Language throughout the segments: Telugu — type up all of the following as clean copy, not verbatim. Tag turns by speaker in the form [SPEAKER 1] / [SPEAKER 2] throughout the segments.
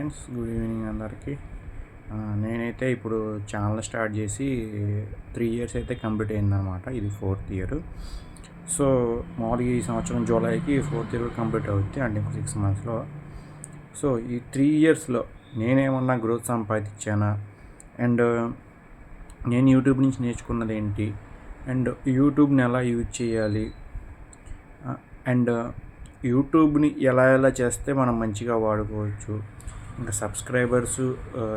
[SPEAKER 1] ఫ్రెండ్స్, గుడ్ ఈవినింగ్ అందరికీ. నేనైతే ఇప్పుడు ఛానల్ స్టార్ట్ చేసి 3 ఇయర్స్ అయితే కంప్లీట్ అయిందనమాట. ఇది 4th ఇయర్. సో మామూలుగా ఈ సంవత్సరం జూలైకి 4th ఇయర్ కంప్లీట్ అవుద్ది, అంటే ఇంకో 6 మంత్స్లో. సో ఈ 3 ఇయర్స్లో నేనేమన్నా గ్రోత్ సంపాదించానా, అండ్ నేను యూట్యూబ్ నుంచి నేర్చుకున్నది ఏంటి, అండ్ యూట్యూబ్ని ఎలా యూజ్ చేయాలి, అండ్ యూట్యూబ్ని ఎలా చేస్తే మనం మంచిగా వాడుకోవచ్చు, ఇంకా సబ్స్క్రైబర్స్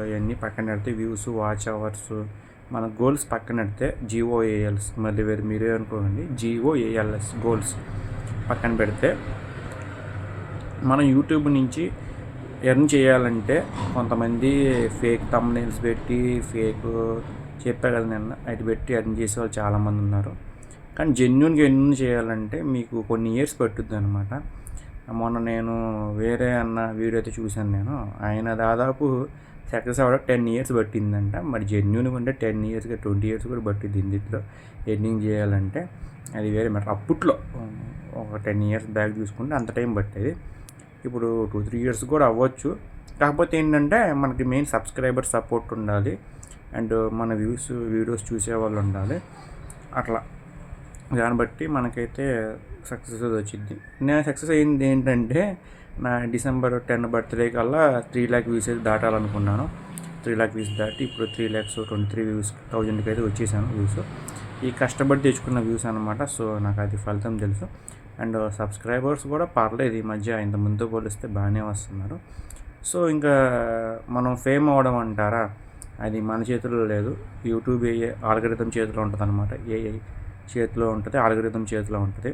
[SPEAKER 1] ఇవన్నీ పక్కన పెడితే, వ్యూస్, వాచ్ అవర్స్, మన గోల్స్ పక్కన పెడితే, GOALS మళ్ళీ మీరే అనుకోండి, GOALS గోల్స్ పక్కన పెడితే, మనం యూట్యూబ్ నుంచి ఎర్న్ చేయాలంటే కొంతమంది ఫేక్ థంబ్నెయిల్స్ పెట్టి, ఫేక్ చెప్పా కదా నిన్న, అది పెట్టి ఎర్న్ చేసే వాళ్ళు చాలామంది ఉన్నారు. కానీ జెన్యున్గా ఎర్న్ చేయాలంటే మీకు కొన్ని ఇయర్స్ పట్టుద్ది అనమాట. మొన్న నేను వేరే అన్న వీడియో అయితే చూశాను. నేను ఆయన దాదాపు సక్సెస్ అవ్వడం 10 ఇయర్స్ పట్టిందంట. మరి జెన్యున్గా ఉంటే 10 ఇయర్స్గా 20 ఇయర్స్ కూడా పట్టింది ఇందులో ఎర్నింగ్ చేయాలంటే. అది వేరే మ్యాటర్. అప్పట్లో ఒక 10 ఇయర్స్ బ్యాక్ చూసుకుంటే అంత టైం పట్టేది. ఇప్పుడు 2-3 ఇయర్స్ కూడా అవ్వచ్చు. కాకపోతే ఏంటంటే మనకి మెయిన్ సబ్స్క్రైబర్ సపోర్ట్ ఉండాలి, అండ్ మన వీడియోస్ చూసేవాళ్ళు ఉండాలి. అట్లా దాన్ని బట్టి మనకైతే సక్సెస్ వచ్చింది. నేను సక్సెస్ అయింది ఏంటంటే, నా December 10 బర్త్డే కల్లా 3 lakh వ్యూస్ అయితే దాటాలనుకున్నాను. 3 lakh వ్యూస్ దాటి ఇప్పుడు 3,23,000 అయితే వచ్చేసాను వ్యూస్. ఈ కష్టపడి తెచ్చుకున్న వ్యూస్ అనమాట. సో నాకు అది ఫలితం తెలుసు. అండ్ సబ్స్క్రైబర్స్ కూడా పర్లేదు, ఈ మధ్య ఇంత ముందు పోలిస్తే బాగానే వస్తున్నారు. సో ఇంకా మనం ఫేమ్ అవ్వడం అంటారా, అది మన చేతిలో లేదు. యూట్యూబ్ ఆల్గరిథం చేతిలో ఉంటుంది అనమాట. ఏఐ చేతిలో ఉంటుంది, ఆల్గరిథం చేతిలో ఉంటుంది.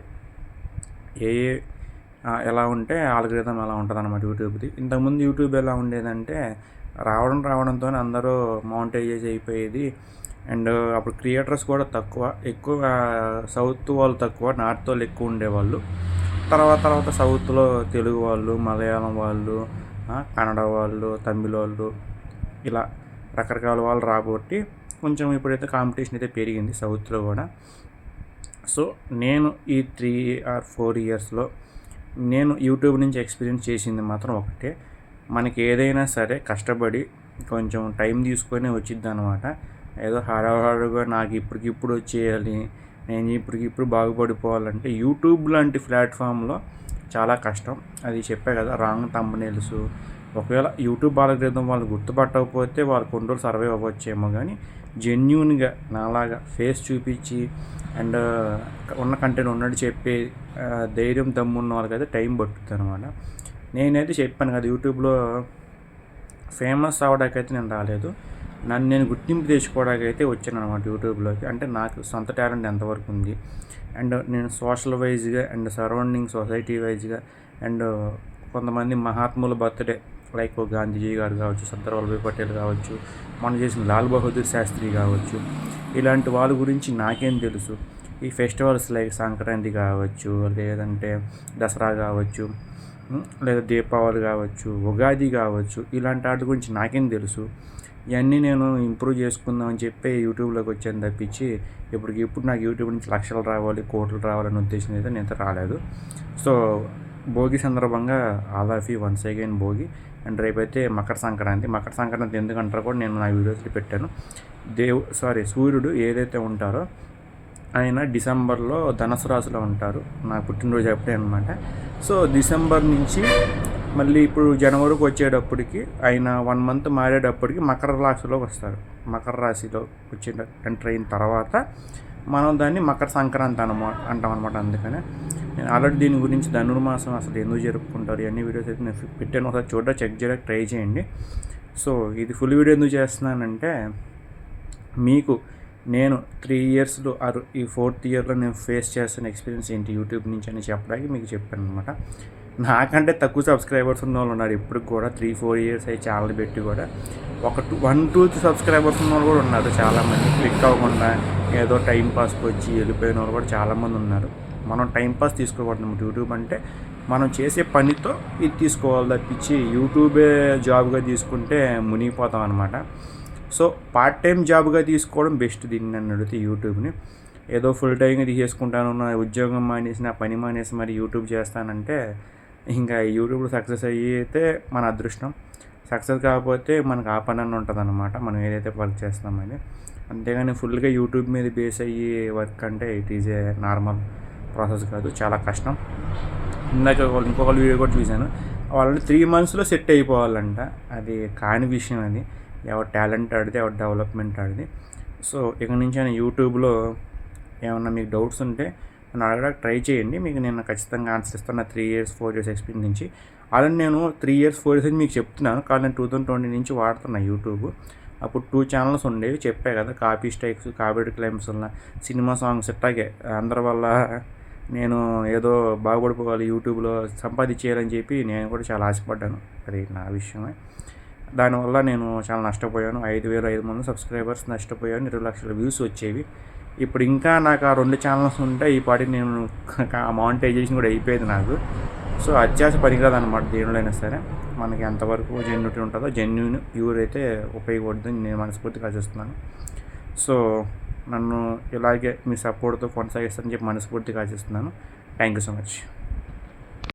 [SPEAKER 1] ఎలా ఉంటే ఆల్గరిథం ఎలా ఉంటుంది అనమాట యూట్యూబ్ది. ఇంతకుముందు యూట్యూబ్ ఎలా ఉండేదంటే, రావడంతో అందరూ మౌంటైజేజ్ అయిపోయేది. అండ్ అప్పుడు క్రియేటర్స్ కూడా ఎక్కువ సౌత్ వాళ్ళు తక్కువ, నార్త్ వాళ్ళు ఎక్కువ ఉండేవాళ్ళు. తర్వాత సౌత్లో తెలుగు వాళ్ళు, మలయాళం వాళ్ళు, కన్నడ వాళ్ళు, తమిళ వాళ్ళు, ఇలా రకరకాల వాళ్ళు రాబట్టి కొంచెం ఇప్పుడైతే కాంపిటీషన్ అయితే పెరిగింది సౌత్లో కూడా. సో నేను ఈ 3 or 4 ఇయర్స్లో నేను యూట్యూబ్ నుంచి ఎక్స్పీరియన్స్ చేసింది మాత్రం ఒకటే, మనకి ఏదైనా సరే కష్టపడి కొంచెం టైం తీసుకొని వచ్చిద్ది అనమాట. ఏదో హడావుడిగా నాకు ఇప్పటికిప్పుడు వచ్చేయాలి, నేను ఇప్పటికిప్పుడు బాగుపడిపోవాలంటే యూట్యూబ్ లాంటి ప్లాట్ఫామ్లో చాలా కష్టం. అది చెప్పే కదా, రాంగ్ థంబ్నెయిల్స్. ఒకవేళ యూట్యూబ్ ఆల్గరిథం వాళ్ళు గుర్తుపట్టకపోతే వాళ్ళు కొన్ని రోజులు సర్వైవ్ అవ్వచ్చేమో, కానీ జెన్యూన్గా నాలాగా ఫేస్ చూపించి అండ్ ఉన్న కంటెంట్ ఉన్నట్టు చెప్పే ధైర్యం దమ్మున్న వాళ్ళకైతే టైం పట్టుద్ది అనమాట. నేనైతే చెప్పాను కదా, యూట్యూబ్లో ఫేమస్ అవ్వడానికైతే నేను రాలేదు, నన్ను నేను గుర్తింపు తెచ్చుకోవడానికి అయితే వచ్చాను అనమాట యూట్యూబ్లోకి. అంటే నాకు సొంత టాలెంట్ ఎంతవరకు ఉంది, అండ్ నేను సోషల్ వైజ్గా అండ్ సరౌండింగ్ సొసైటీ వైజ్గా, అండ్ కొంతమంది మహాత్ముల బర్త్డే లైక్ గాంధీజీ గారు కావచ్చు, సర్దార్ వల్లభాయ్ పటేల్ కావచ్చు, మనం చేసిన లాల్ బహదూర్ శాస్త్రి కావచ్చు, ఇలాంటి వాళ్ళ గురించి నాకేం తెలుసు. ఈ ఫెస్టివల్స్ లైక్ సంక్రాంతి కావచ్చు, లేదంటే దసరా కావచ్చు, లేదా దీపావళి కావచ్చు, ఉగాది కావచ్చు, ఇలాంటి వాటి గురించి నాకేం తెలుసు. ఇవన్నీ నేను ఇంప్రూవ్ చేసుకుందామని చెప్పి యూట్యూబ్లోకి వచ్చాను తప్పించి, ఇప్పుడు నాకు యూట్యూబ్ నుంచి లక్షలు రావాలి, కోట్లు రావాలనే ఉద్దేశం అయితే నేను రాలేదు. సో భోగి సందర్భంగా all of you once again Bhogi. And రేపైతే మకర సంక్రాంతి ఎందుకంటారో కూడా నేను నా వీడియోస్లో పెట్టాను. సూర్యుడు ఏదైతే ఉంటారో ఆయన డిసెంబర్లో ధనుసు రాశిలో ఉంటారు. నా పుట్టినరోజు అప్పుడే అనమాట. సో డిసెంబర్ నుంచి మళ్ళీ ఇప్పుడు జనవరికి వచ్చేటప్పటికి ఆయన 1 month మారేటప్పటికి మకర రాశిలోకి వస్తారు. మకర రాశిలో ఎంటర్ అయిన తర్వాత మనం దాన్ని మకర సంక్రాంతి అంటాం అనమాట. అందుకనే నేను ఆల్రెడీ దీని గురించి ధనుర్మాసం అసలు ఎందుకు జరుపుకుంటారు ఇవన్నీ వీడియోస్ అయితే నేను పెట్టాను, ఒకసారి చెక్ చేయడానికి ట్రై చేయండి. సో ఇది ఫుల్ వీడియో ఎందుకు చేస్తున్నానంటే, మీకు నేను 3 ఇయర్స్లో ఈ 4th ఇయర్లో నేను ఫేస్ చేస్తున్న ఎక్స్పీరియన్స్ ఏంటి యూట్యూబ్ నుంచి అని చెప్పడానికి మీకు చెప్పాను అనమాట. నాకంటే తక్కువ సబ్స్క్రైబర్స్ ఉన్న వాళ్ళు ఉన్నారు ఇప్పుడు కూడా. 3-4 ఇయర్స్ అయ్యి ఛానల్ పెట్టి కూడా 1-2 సబ్స్క్రైబర్స్ ఉన్న వాళ్ళు కూడా ఉన్నారు చాలామంది. క్లిక్ అవ్వకుండా ఏదో టైంపాస్కి వచ్చి వెళ్ళిపోయిన వాళ్ళు కూడా చాలామంది ఉన్నారు. మనం టైంపాస్ తీసుకోకూడదు. యూట్యూబ్ అంటే మనం చేసే పనితో ఇది తీసుకోవాలి తప్పించి యూట్యూబే జాబ్గా తీసుకుంటే మునిగిపోతాం అనమాట. సో పార్ట్ టైం జాబ్గా తీసుకోవడం బెస్ట్ దీన్ని నన్ను అడిగితే యూట్యూబ్ని. ఏదో ఫుల్ టైంగా తీసేసుకుంటాను, నా ఉద్యోగం మానేసి నా పని మానేసి మరి యూట్యూబ్ చేస్తానంటే ఇంకా యూట్యూబ్లో సక్సెస్ అయితే మన అదృష్టం. సక్సెస్ కాకపోతే మనకు ఆ పని అని ఉంటుంది అనమాట, మనం ఏదైతే వర్క్ చేస్తున్నామని. అంతేగాని ఫుల్గా యూట్యూబ్ మీద బేస్ అయ్యి వర్క్ అంటే it is a normal process కాదు, చాలా కష్టం. ఇందాక ఇంకొకరు వీడియో కూడా చూశాను, వాళ్ళని 3 monthsలో సెట్ అయిపోవాలంట. అది కాని విషయం అది. ఎవరి టాలెంట్ ఆడిది, ఎవరి డెవలప్మెంట్ ఆడిది. సో ఇక నుంచి అయినా యూట్యూబ్లో ఏమన్నా మీకు డౌట్స్ ఉంటే నన్ను అడగడానికి ట్రై చేయండి, మీకు నేను ఖచ్చితంగా ఆన్సర్ ఇస్తాను. నా 3 years 4 years ఎక్స్పీరియన్స్ నుంచి. అలానే నేను 3 years 4 years అని మీకు చెప్తున్నాను, కానీ నేను 2020 నుంచి వాడుతున్నా యూట్యూబ్. అప్పుడు 2 ఛానల్స్ ఉండేవి, చెప్పే కదా, కాపీ స్ట్రైక్స్, కాపీ క్లైమ్స్ వల్ల, సినిమా సాంగ్స్ ఇట్టాగే అందరి వల్ల నేను ఏదో బాగుపడిపోవాలి, యూట్యూబ్లో సంపాదించేయాలని చెప్పి నేను కూడా చాలా ఆశపడ్డాను. అది నా విషయమే. దానివల్ల నేను చాలా నష్టపోయాను. 5,500 సబ్స్క్రైబర్స్ నష్టపోయాను. 20 లక్షల వ్యూస్ వచ్చేవి. ఇప్పుడు ఇంకా నాకు ఆ 2 ఛానల్స్ ఉంటే ఈ పాటికి నేను మానిటైజేషన్ కూడా అయిపోయేది నాకు. సో అత్యాశ పనికిరాదన్నమాట దేనిలో అయినా సరే. మనకి ఎంతవరకు జెన్యూనిటీ ఉంటుందో, జెన్యూన్ ప్యూర్ అయితే ఉపయోగపడుతుందని నేను మనస్ఫూర్తిగా ఆశిస్తున్నాను. సో నన్ను ఇలాగే మీ సపోర్ట్తో కొనసాగిస్తారని చెప్పి మనస్ఫూర్తిగా ఆశిస్తున్నాను. Thank you so much.